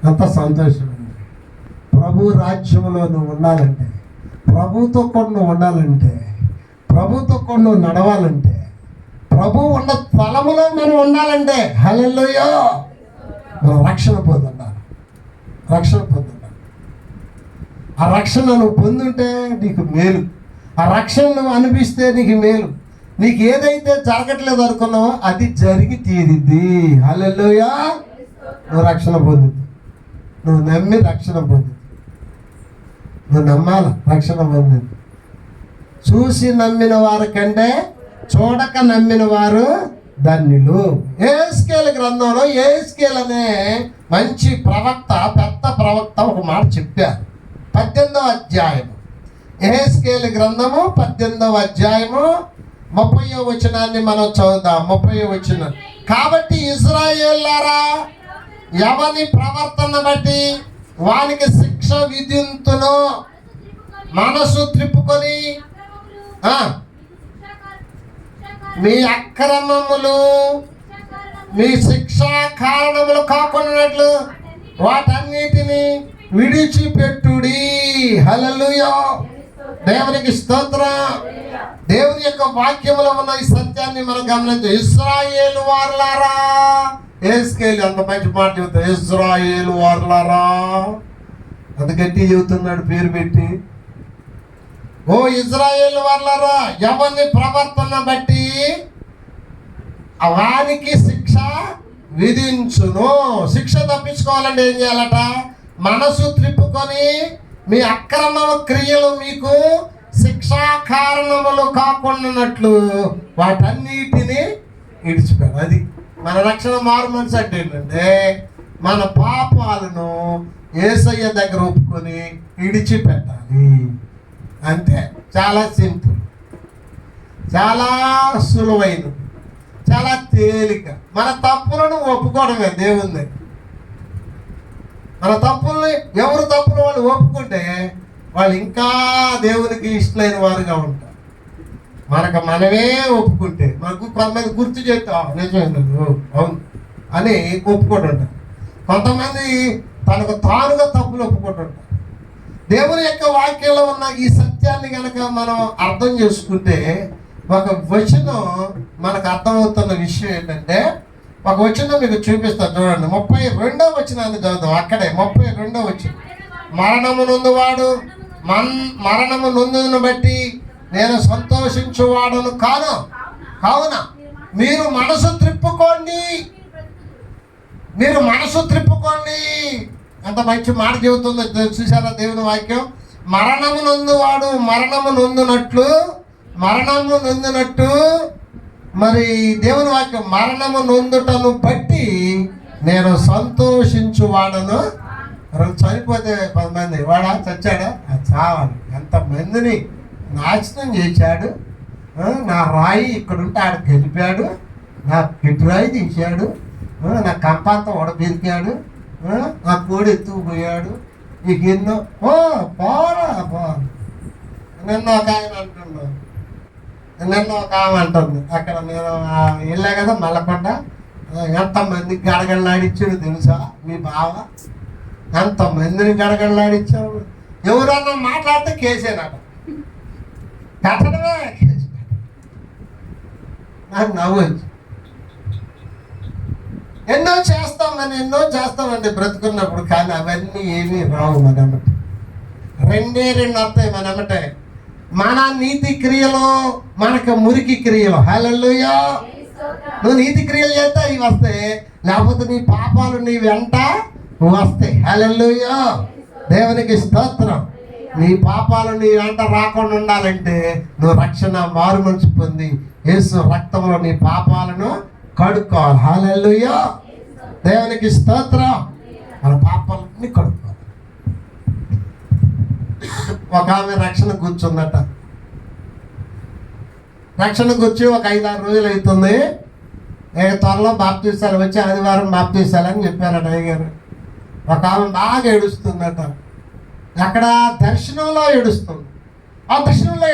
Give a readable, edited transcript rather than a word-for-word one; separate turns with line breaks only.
అంత సంతోషం. ప్రభు రాజ్యంలో నువ్వు ఉండాలంటే, ప్రభుతో కూడా నువ్వు ఉండాలంటే, ప్రభుతో కూడా నువ్వు నడవాలంటే, ప్రభు ఉన్న స్థలములో మనం ఉండాలంటే హల్లెలూయా మనం రక్షణ పొందుండాలి. రక్షణ పొందుండాలి. ఆ రక్షణ నువ్వు పొందుంటే నీకు మేలు. ఆ రక్షణ నువ్వు అనిపిస్తే నీకు మేలు. నీకు ఏదైతే జరగట్లేదు అనుకున్నావో అది జరిగి తీరిద్ది. హల్లెలూయా. నువ్వు రక్షణ పొందుతుంది. నువ్వు నమ్మి రక్షణ పొందుతుంది. నువ్వు నమ్మాల రక్షణ పొందింది. చూసి నమ్మిన వారి కంటే చూడక నమ్మిన వారు ధన్యులు. యెహెజ్కేలు గ్రంథంలో యెహెజ్కేలు అనే మంచి ప్రవక్త, పెద్ద ప్రవక్త ఒక మాట చెప్పారు. 18వ అధ్యాయము యెహెజ్కేలు గ్రంథము 18వ అధ్యాయము 30వ వచనాన్ని మనం చదువుదాం. 30వ వచనం. కాబట్టి ఇశ్రాయేలులారా, ఎవని ప్రవర్తన బట్టి వానికి శిక్ష విధింతును, మనసు త్రిప్పుకొని మీ అక్రమములు మీ శిక్షా కారణములు కాకున్నట్లు వాటన్నిటిని విడిచిపెట్టుడి. హల్లెలూయా. దేవునికి స్తోత్రం. దేవుని యొక్క వాక్యములో ఉన్న ఈ సత్యాన్ని మనం గమనించాం. ఇశ్రాయేలు వారులారా, యెహెజ్కేలు అంత మంచి మాట చెబుతా. ఇశ్రాయేలు వారులారా అంత గట్టి చెబుతున్నాడు పేరు పెట్టి. ఓ ఇశ్రాయేలు వారులారా, ఎవరిని ప్రవర్తన బట్టి వానికి శిక్ష విధించును. శిక్ష తప్పించుకోవాలంటే ఏం చేయాలట? మనసు త్రిప్పుకొని మీ అక్రమ క్రియలు మీకు శిక్షా కారణములు కాకుండానట్లు వాటన్నిటిని విడిచిపెట్టాలి. అది మన రక్షణ. మారు మనసు అంటే ఏంటంటే మన పాపాలను యేసయ్య దగ్గర ఒప్పుకొని విడిచిపెట్టాలి. అంతే. చాలా సింపుల్, చాలా సులువైనది, చాలా తేలిక. మన తప్పులను ఒప్పుకోవడమే దేవుని దగ్గర. మన తప్పుల్ని ఎవరు తప్పులు వాళ్ళు ఒప్పుకుంటే వాళ్ళు ఇంకా దేవునికి ఇష్టమైన వారుగా ఉంటారు. మనమే ఒప్పుకుంటే మనకు కొంతమంది గుర్తు చేస్తాం నిజమే అవును అని ఒప్పుకుంటుంటారు. కొంతమంది తనకు తానుగా తప్పులు ఒప్పుకుంటుంటారు. దేవుని యొక్క వాక్యంలో ఉన్న ఈ సత్యాన్ని కనుక మనం అర్థం చేసుకుంటే ఒక వచనం మనకు అర్థమవుతున్న విషయం ఏంటంటే, ఒక వచనం మీకు చూపిస్తాను చూడండి. 32వ వచనాన్ని చదువుతాం. అక్కడే 32వ వచనం. మరణము నొందువాడు మరణము నొందును బట్టి నేను సంతోషించువాడను కాను, కావున మీరు మనసు త్రిప్పుకోండి. మీరు మనసు త్రిప్పుకోండి. ఎంత మంచి మాట చెబుతుందో చూసారా దేవుని వాక్యం. మరణము నొందువాడు మరణము నొందునట్టు మరి దేవుని వాక్యం మరణము నొందుటను బట్టి నేను సంతోషించువాడను. చనిపోతే కొంతమంది వాడా చచ్చాడా చావాలి, ఎంతమందిని నాశనం చేశాడు. నా రాయి ఇక్కడుంటే ఆడ గెలిపాడు, నా పిట్టురాయి తీశాడు, నా కంపంతా ఉడబెరికాడు, నా కోడి ఎత్తుకుపోయాడు, నీకు ఎన్నో పోరా. నిన్న ఒక ఆయన అంటున్నాడు, నిన్న ఒక ఆమె అంటుంది. అక్కడ నేను వెళ్ళా కదా మల్లకొండ, ఎంతమంది గడగడలాడిచ్చాడు తెలుసా మీ బావ? ఎంతమందిని గడగడలాడిచ్చావు. ఎవరన్నా మాట్లాడితే కేసేనట, పెట్టడమే కేసు. నాకు నవ్వచ్చు. ఎన్నో చేస్తామండి బ్రతుకున్నప్పుడు, కానీ అవన్నీ ఏమీ రావు మనమ్మట. రెండు వస్తాయి మనమ్మటే. మన నీతి క్రియలు మనకు మురికి క్రియలు. హల్లెలూయా. నువ్వు నీతి క్రియలు చేస్తే ఇవి వస్తాయి, లేకపోతే నీ పాపాలు నీ వెంట వస్తాయి. హల్లెలూయా. దేవునికి స్తోత్రం. నీ పాపాలు నీ వెంట రాకుండా ఉండాలంటే నువ్వు రక్షణ మారు మనసు పొంది యేసు రక్తంలో నీ పాపాలను కడుక్కోవాలి. హల్లెలూయా. దేవునికి స్తోత్రం. మన పాపాలన్నీ కడుక్కోవాలి. ఒక ఆమె రక్షణ కూర్చుందట. రక్షణ కూర్చి ఒక 5-6 రోజులు అవుతుంది. త్వరలో బాప్తీసాలు వచ్చి ఆదివారం బాప్తీసాలని చెప్పారట అయ్యగారు. ఒక ఆమె బాగా ఏడుస్తుందట. అక్కడ దర్శనంలో ఏడుస్తుంది. ఆ దర్శనంలో